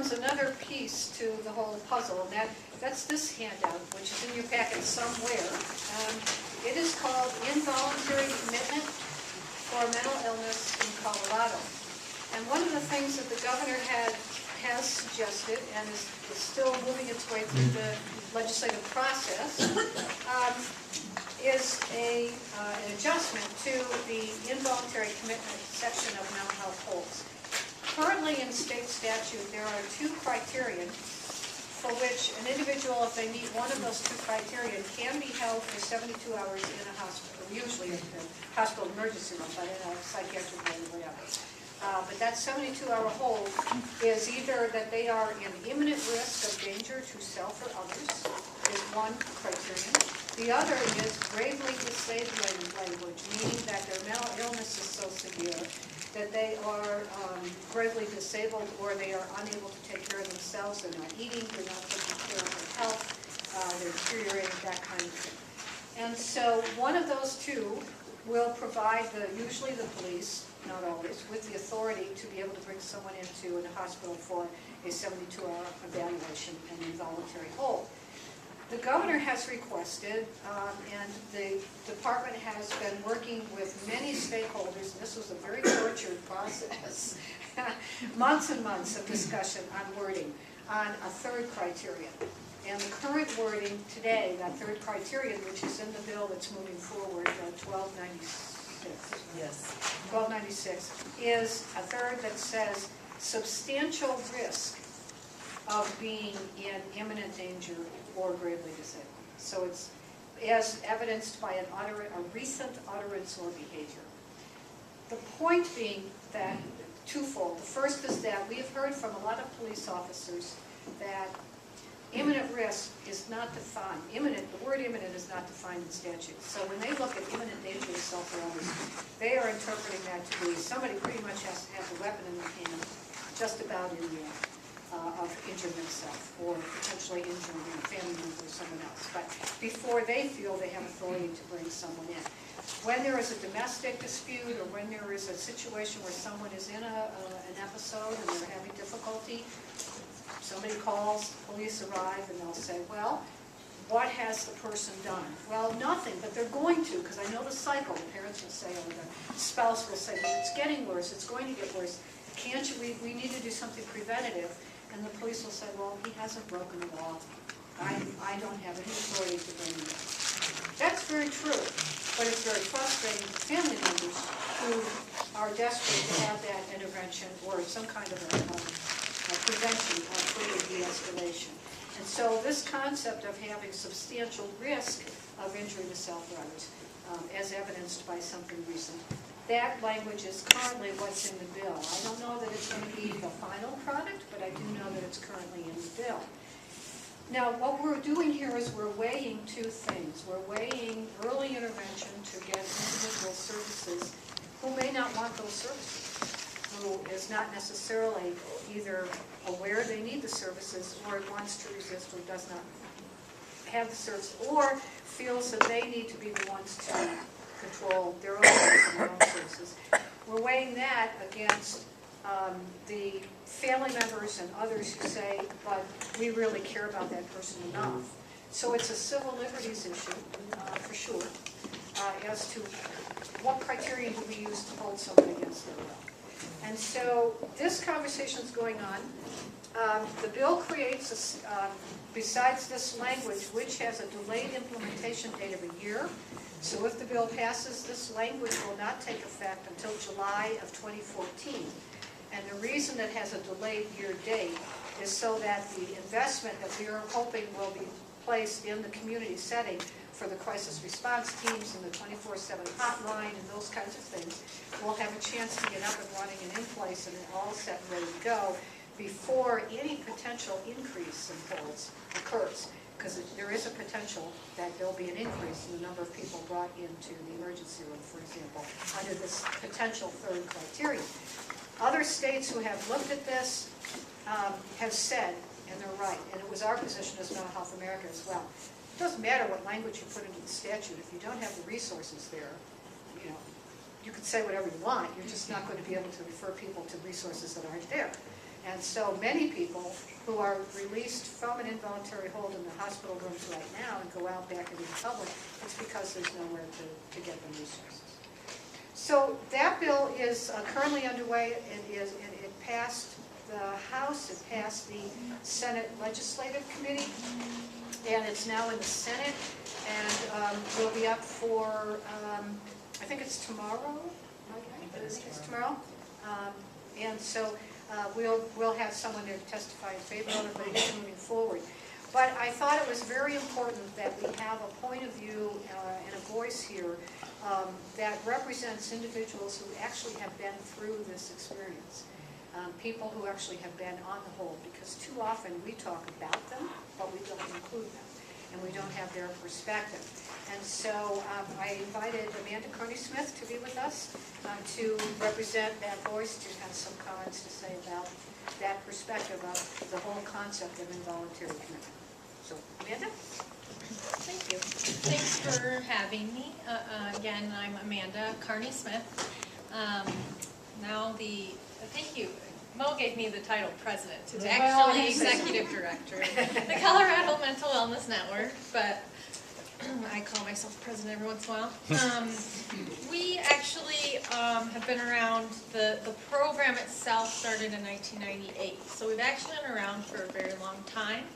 comes another piece to the whole puzzle, and that's this handout, which is in your packet somewhere. It is called Involuntary Commitment for Mental Illness in Colorado. And one of the things that the governor has suggested, and is still moving its way through the legislative process, is an adjustment to the involuntary commitment section of mental health holds. Currently in state statute, there are 2 criteria for which an individual, if they meet one of those 2 criteria, can be held for 72 hours in a hospital, usually in a hospital emergency room, but in a psychiatric ward or whatever. But that 72-hour hold is either that they are in imminent risk of danger to self or others, is one criterion. The other is gravely disabling language, meaning that their mental illness is so severe that they are gravely disabled, or they are unable to take care of themselves. They're not eating, they're not taking care of their health, they're deteriorating, that kind of thing. And so one of those 2 will provide usually the police, not always, with the authority to be able to bring someone into a hospital for a 72-hour evaluation and involuntary hold. The governor has requested, and the department has been working with many stakeholders, and this was a very tortured process, months and months of discussion on wording, on a 3rd criterion. And the current wording today, that 3rd criterion, which is in the bill that's moving forward, 1296, Yes. 1296, is a 3rd that says substantial risk of being in imminent danger or gravely disabled. So it's as evidenced by a recent utterance or behavior. The point being that twofold. The first is that we have heard from a lot of police officers that imminent risk is not defined. The word imminent is not defined in statute. So when they look at imminent danger to self or others, they are interpreting that to be somebody pretty much has to have a weapon in their hand, just about in the act of injuring themselves or potentially injuring a family member or someone else. But before they feel they have authority to bring someone in. When there is a domestic dispute, or when there is a situation where someone is in an episode and they're having difficulty, somebody calls, police arrive, and they'll say, well, what has the person done? Well, nothing, but they're going to, because I know the cycle. The parents will say, or the spouse will say, well, it's getting worse, it's going to get worse. Can't you, we need to do something preventative. And the police will say, well, he hasn't broken the law. I don't have any authority to bring him in. That's very true, but it's very frustrating to family members who are desperate to have that intervention or some kind of a prevention of further de-escalation. And so this concept of having substantial risk of injury to self or others, as evidenced by something recent, that language is currently what's in the bill. I don't know that it's going to be the final product, but I do know that it's currently in the bill. Now, what we're doing here is we're weighing 2 things. We're weighing early intervention to get individual services who may not want those services, who is not necessarily either aware they need the services or wants to resist or does not have the service, or feels that they need to be the ones to control their own lives and their own services. We're weighing that against the family members and others who say, but we really care about that person enough. So it's a civil liberties issue, for sure, as to what criterion do we use to hold someone against their will. And so this conversation is going on. The bill creates, besides this language, which has a delayed implementation date of a year. So if the bill passes, this language will not take effect until July of 2014. And the reason it has a delayed year date is so that the investment that we are hoping will be placed in the community setting for the crisis response teams and the 24/7 hotline and those kinds of things will have a chance to get up and running and in place and all set and ready to go before any potential increase in holds occurs. Because there is a potential that there'll be an increase in the number of people brought into the emergency room, for example, under this potential 3rd criterion. Other states who have looked at this have said, and they're right, and it was our position as Mental Health America as well, it doesn't matter what language you put into the statute. If you don't have the resources there, you could say whatever you want, you're just not going to be able to refer people to resources that aren't there. And so many people who are released from an involuntary hold in the hospital rooms right now and go out back into the public, it's because there's nowhere to get the resources. So that bill is currently underway. It passed the House, it passed the Senate Legislative Committee, and it's now in the Senate, and will be up for, I think it's tomorrow, I think it's tomorrow. And so we'll have someone there to testify in favor of it, but it is moving forward. But I thought it was very important that we have a point of view and a voice here that represents individuals who actually have been through this experience. People who actually have been on the hold, because too often we talk about them, but we don't include them, and we don't have their perspective. And so I invited Amanda Kearney-Smith to be with us to represent that voice, to have some comments to say about that perspective of the whole concept of involuntary commitment. So, Amanda? Thank you. Thanks for having me. Again, I'm Amanda Kearney-Smith. Thank you. Mo gave me the title president. It's actually executive director of the Colorado Mental Wellness Network, but I call myself president every once in a while. We actually have been around, the program itself started in 1998, so we've actually been around for a very long time.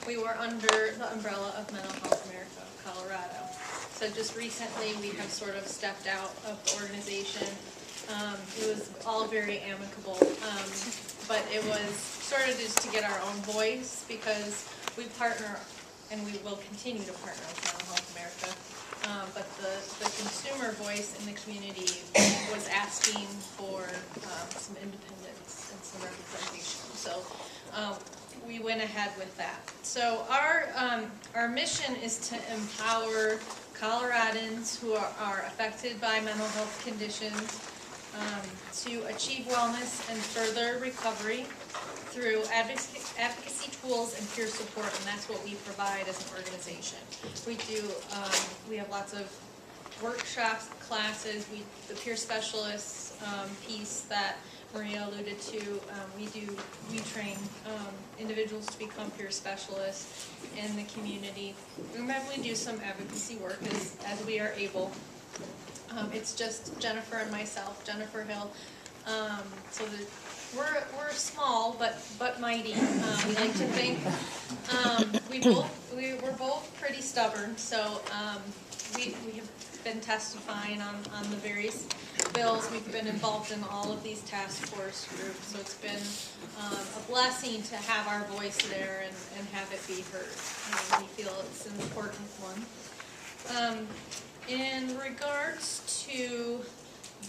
We were under the umbrella of Mental Health America of Colorado. So just recently we have sort of stepped out of the organization. It was all very amicable, but it was sort of just to get our own voice, because we partner and we will continue to partner with Mental Health America. But the consumer voice in the community was asking for some independence and some representation. So we went ahead with that. So our mission is to empower Coloradans who are affected by mental health conditions to achieve wellness and further recovery through advocacy tools and peer support, and that's what we provide as an organization. We have lots of workshops, classes, the peer specialists piece that Maria alluded to, we train individuals to become peer specialists in the community. And then we do some advocacy work as we are able. It's just Jennifer and myself, Jennifer Hill. So we're small but mighty. We like to think. We're both pretty stubborn, so we have been testifying on the various bills. We've been involved in all of these task force groups, so it's been a blessing to have our voice there and have it be heard. We feel it's an important one. In regards to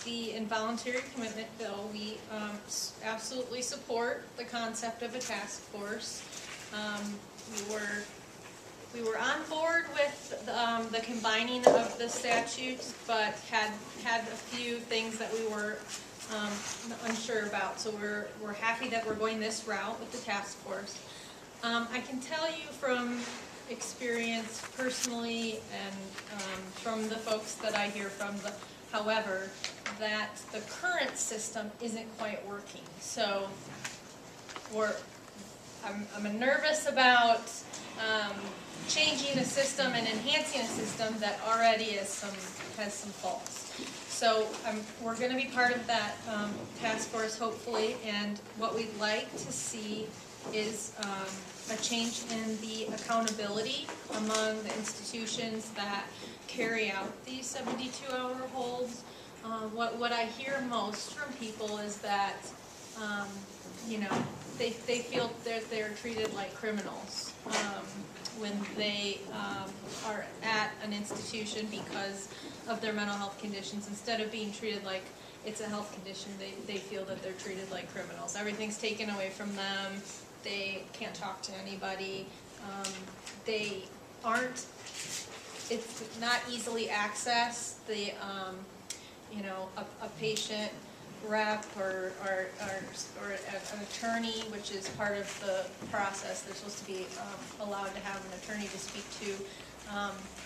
the involuntary commitment bill, we absolutely support the concept of a task force. We were on board with the combining of the statutes, but had a few things that we were unsure about. So we're happy that we're going this route with the task force. I can tell you from experience personally and from the folks that I hear from, however, that the current system isn't quite working. So I'm nervous about changing a system and enhancing a system that already has some faults. So we're going to be part of that task force, hopefully, and what we'd like to see is a change in the accountability among the institutions that carry out these 72-hour holds. What I hear most from people is that they feel that they're treated like criminals when they are at an institution because of their mental health conditions. Instead of being treated like it's a health condition, they feel that they're treated like criminals. Everything's taken away from them. They can't talk to anybody. They aren't, it's not easily accessed. A patient rep or an attorney, which is part of the process. They're supposed to be allowed to have an attorney to speak to.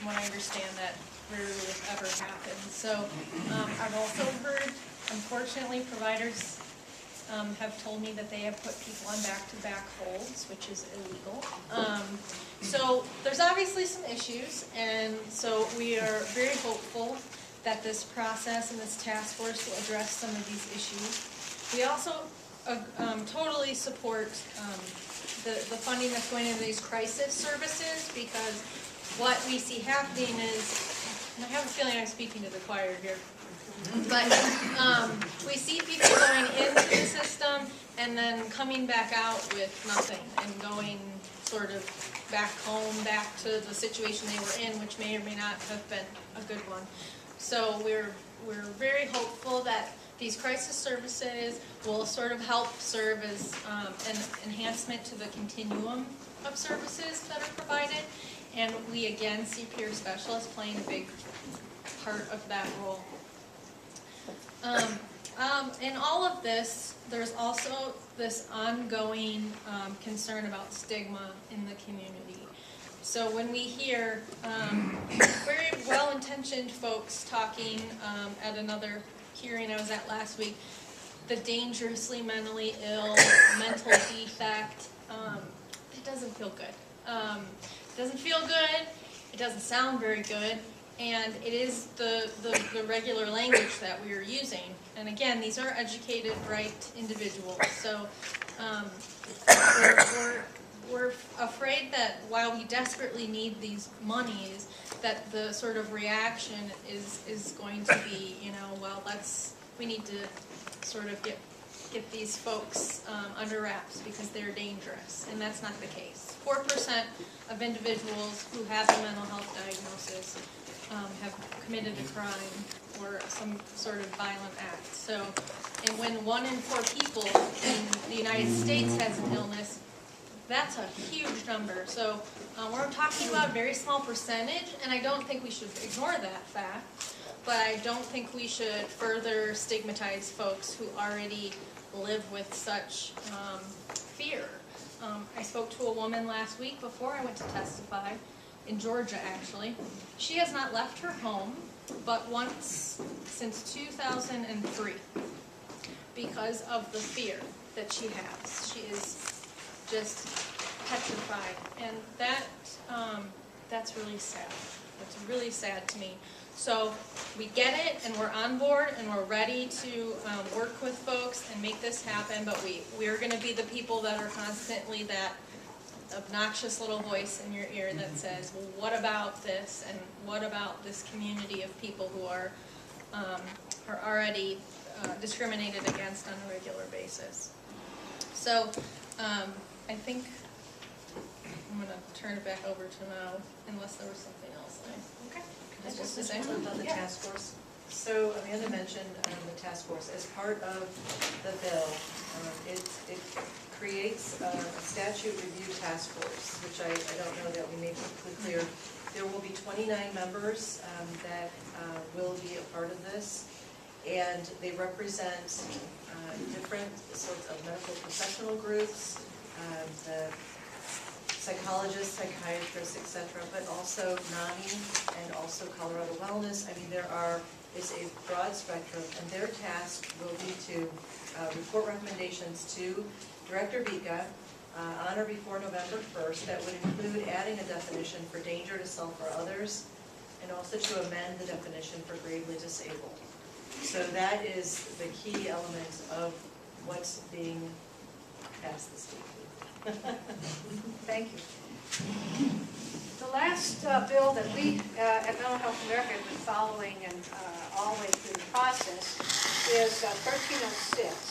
When I understand that rarely ever happens. So I've also heard, unfortunately, providers have told me that they have put people on back-to-back holds, which is illegal. So there's obviously some issues, and so we are very hopeful that this process and this task force will address some of these issues. We also totally support the funding that's going into these crisis services, because what we see happening is, and I have a feeling I'm speaking to the choir here, but we see people going into the system and then coming back out with nothing and going sort of back home, back to the situation they were in, which may or may not have been a good one. So we're very hopeful that these crisis services will sort of help serve as an enhancement to the continuum of services that are provided. And we again see peer specialists playing a big part of that role. In all of this, there's also this ongoing concern about stigma in the community. So when we hear very well-intentioned folks talking at another hearing I was at last week, the dangerously mentally ill, mental defect, it doesn't feel good. It doesn't feel good, it doesn't sound very good, and it is the regular language that we are using. And again, these are educated, bright individuals, so we're afraid that while we desperately need these monies, that the sort of reaction is going to be, well, we need to sort of get these folks under wraps because they're dangerous, and that's not the case. 4% of individuals who have a mental health diagnosis have committed a crime or some sort of violent act. So, and when 1 in 4 people in the United States has an illness, that's a huge number. So we're talking about a very small percentage, and I don't think we should ignore that fact, but I don't think we should further stigmatize folks who already live with such fear. I spoke to a woman last week before I went to testify, in Georgia actually. She has not left her home but once since 2003 because of the fear that she has. She is just petrified, and that's really sad. It's really sad to me. So we get it, and we're on board, and we're ready to work with folks and make this happen, but we're going to be the people that are constantly that obnoxious little voice in your ear that says, well, what about this, and what about this community of people who are already discriminated against on a regular basis. So I think I'm going to turn it back over to Mo, unless there was something else. Okay. Can I just say something on the task force? So Amanda mentioned the task force. As part of the bill, it creates a statute review task force, which I don't know that we made perfectly clear. There will be 29 members that will be a part of this, and they represent different sorts of medical professional groups, the psychologists, psychiatrists, etc., but also NAMI and also Colorado Wellness. I mean, it's a broad spectrum, and their task will be to report recommendations to Director Vika on or before November 1st that would include adding a definition for danger to self or others, and also to amend the definition for gravely disabled. So that is the key element of what's being passed this week. Thank you. The last bill that we at Mental Health America have been following and all the way through the process is 1306.